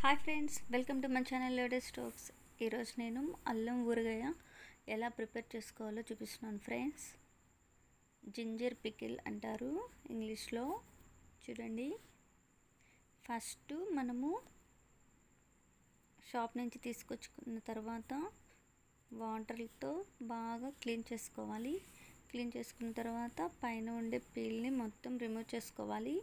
Hi friends, welcome to my channel latest talks. ఈరోజు నేను అల్లం ఊరగాయ ఎలా ప్రిపేర్ చేసుకోవాలో చూపిస్తున్నాను ఫ్రెండ్స్. జింజర్ పికిల్ అంటారు ఇంగ్లీష్లో. చూడండి, ఫస్ట్ మనము షాప్ నుంచి తీసుకొచ్చుకున్న తర్వాత వాటర్తో బాగా క్లీన్ చేసుకోవాలి. క్లీన్ చేసుకున్న తర్వాత పైన ఉండే పీల్ని మొత్తం రిమూవ్ చేసుకోవాలి.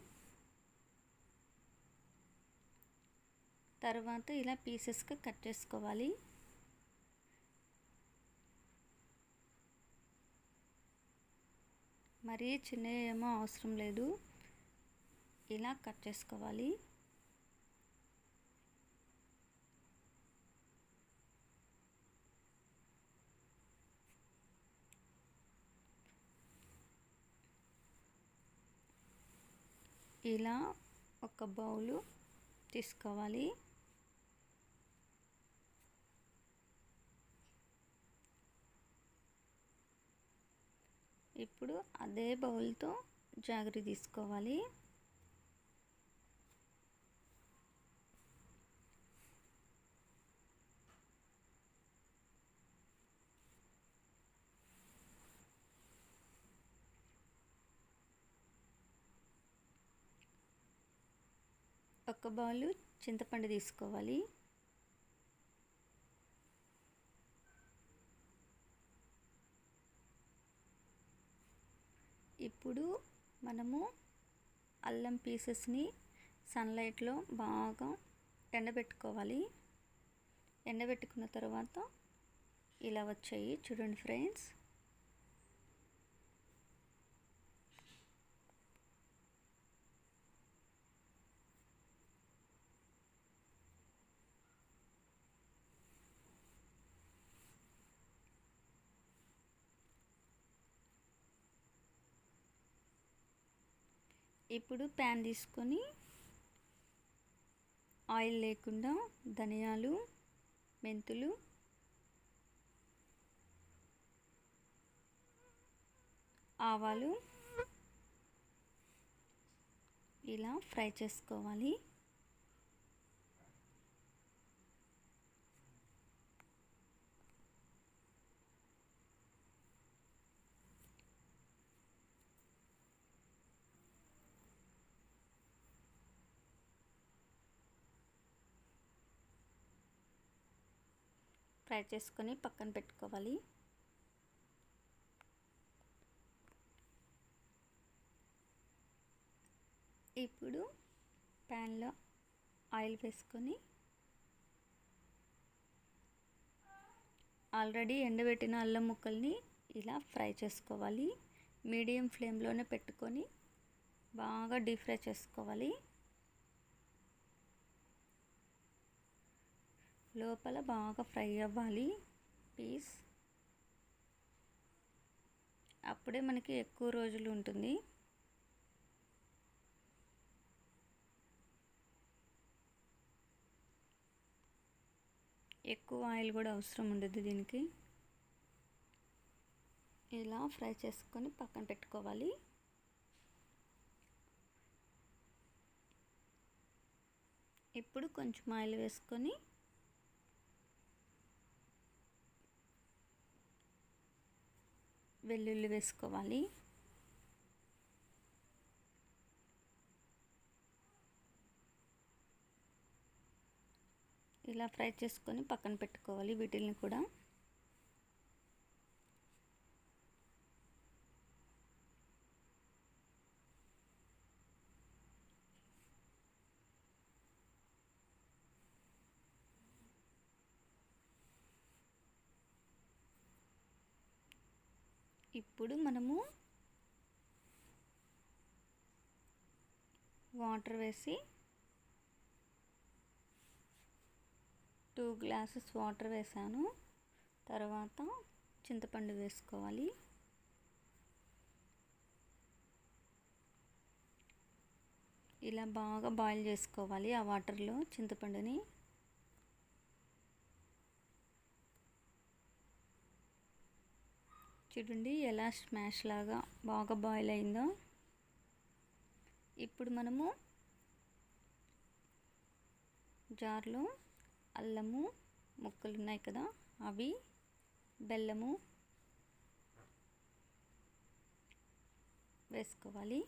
తర్వాత ఇలా పీసెస్గా కట్ చేసుకోవాలి. మరీ చిన్నవి ఏమో అవసరం లేదు, ఇలా కట్ చేసుకోవాలి. ఇలా ఒక బౌలు తీసుకోవాలి. ఇప్పుడు అదే బౌల్తో జాగరి తీసుకోవాలి. ఒక బౌలు చింతపండు తీసుకోవాలి. ఇప్పుడు మనము అల్లం పీసెస్ని సన్లైట్లో బాగా ఎండబెట్టుకోవాలి. ఎండబెట్టుకున్న తర్వాత ఇలా వచ్చాయి చూడండి ఫ్రెండ్స్. ఇప్పుడు ప్యాన్ తీసుకొని ఆయిల్ లేకుండా ధనియాలు, మెంతులు, ఆవాలు ఇలా ఫ్రై చేసుకోవాలి. ఫ్రై చేసుకొని పక్కన పెట్టుకోవాలి. ఇప్పుడు ప్యాన్లో ఆయిల్ వేసుకొని ఆల్రెడీ ఎండబెట్టిన అల్లం ముక్కల్ని ఇలా ఫ్రై చేసుకోవాలి. మీడియం ఫ్లేమ్లోనే పెట్టుకొని బాగా డీప్ ఫ్రై చేసుకోవాలి. లోపల బాగా ఫ్రై అవ్వాలి పీస్. అప్పుడే మనకి ఎక్కువ రోజులు ఉంటుంది. ఎక్కువ ఆయిల్ కూడా అవసరం ఉండదు దీనికి. ఇలా ఫ్రై చేసుకొని పక్కన పెట్టుకోవాలి. ఇప్పుడు కొంచెం ఆయిల్ వేసుకొని వెల్లుల్లి వేసుకోవాలి. ఇలా ఫ్రై చేసుకొని పక్కన పెట్టుకోవాలి వీటిల్ని కూడా. ఇప్పుడు మనము వాటర్ వేసి 2 గ్లాసెస్ వాటర్ వేసాను. తర్వాత చింతపండు వేసుకోవాలి. ఇలా బాగా బాయిల్ చేసుకోవాలి ఆ వాటర్లో చింతపండుని. చూడండి ఎలా స్మాష్ లాగా బాగా బాయిల్ అయిందో. ఇప్పుడు మనము జార్లో అల్లము ముక్కలు ఉన్నాయి కదా, అవి, బెల్లము వేసుకోవాలి.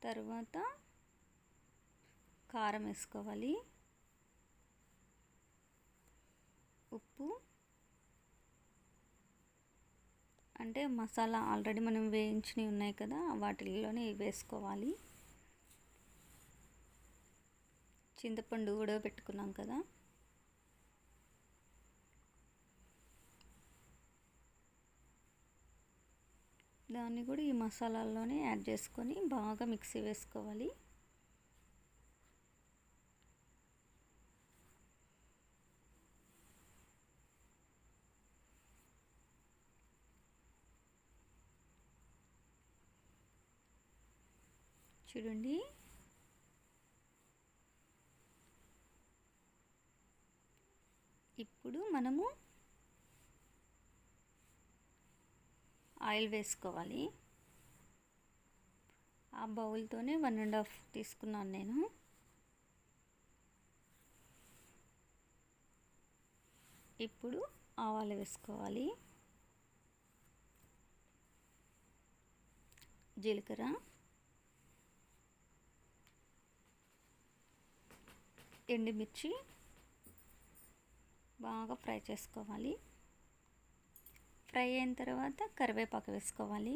తర్వాత కారం వేసుకోవాలి, ఉప్పు, అంటే మసాలా ఆల్రెడీ మనం వేయించినవి ఉన్నాయి కదా, వాటిల్లోనే వేసుకోవాలి. చింతపండు కూడా పెట్టుకున్నాం కదా, దాన్ని కూడా ఈ మసాలాల్లోనే యాడ్ చేసుకొని బాగా మిక్సీ వేసుకోవాలి. చూడండి, ఇప్పుడు మనము ఆయిల్ వేసుకోవాలి. ఆ బౌల్తోనే 1.5 తీసుకున్నాను నేను. ఇప్పుడు ఆవాలు వేసుకోవాలి, జీలకర్ర, ఎండుమిర్చి బాగా ఫ్రై చేసుకోవాలి. ఫ్రై అయిన తర్వాత కరివేపాకు వేసుకోవాలి.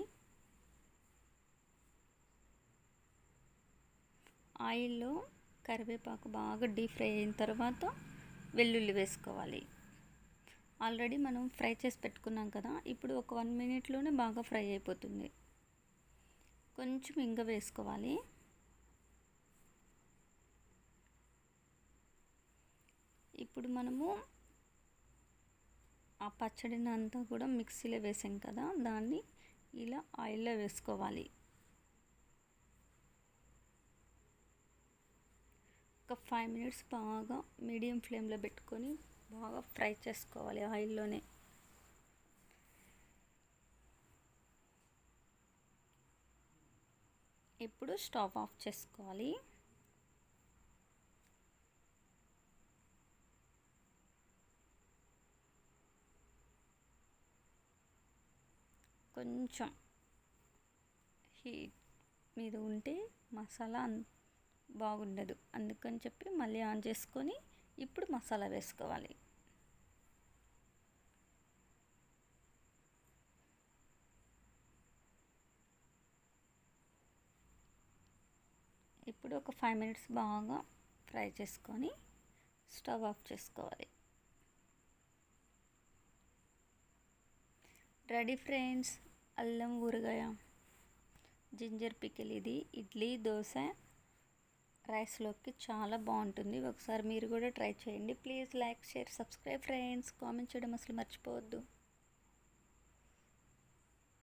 ఆయిల్లో కరివేపాకు బాగా డీప్ ఫ్రై అయిన తర్వాత వెల్లుల్లి వేసుకోవాలి. ఆల్రెడీ మనం ఫ్రై చేసి పెట్టుకున్నాం కదా, ఇప్పుడు ఒక 1 మినిట్లోనే బాగా ఫ్రై అయిపోతుంది. కొంచెం ఇంగ వేసుకోవాలి. ఇప్పుడు మనము ఆ పచ్చడిని అంతా కూడా మిక్సీలో వేసాం కదా, దాన్ని ఇలా ఆయిల్లో వేసుకోవాలి. ఒక 5 మినిట్స్ బాగా మీడియం ఫ్లేమ్లో పెట్టుకొని బాగా ఫ్రై చేసుకోవాలి ఆయిల్లోనే. ఇప్పుడు స్టవ్ ఆఫ్ చేసుకోవాలి. కొంచెం హీట్ మీద ఉంటే మసాలా బాగుండదు, అందుకని చెప్పి మళ్ళీ ఆన్ చేసుకొని ఇప్పుడు మసాలా వేసుకోవాలి. ఇప్పుడు ఒక 5 మినిట్స్ బాగా ఫ్రై చేసుకొని స్టవ్ ఆఫ్ చేసుకోవాలి. రెడీ ఫ్రెండ్స్, అల్లం ఊరగాయ జింజర్ పికిల్. ఇది ఇడ్లీ, దోశ, రైస్లోకి చాలా బాగుంటుంది. ఒకసారి మీరు కూడా ట్రై చేయండి. Please like, share, subscribe friends. Comment చేయడం అసలు మర్చిపోవద్దు.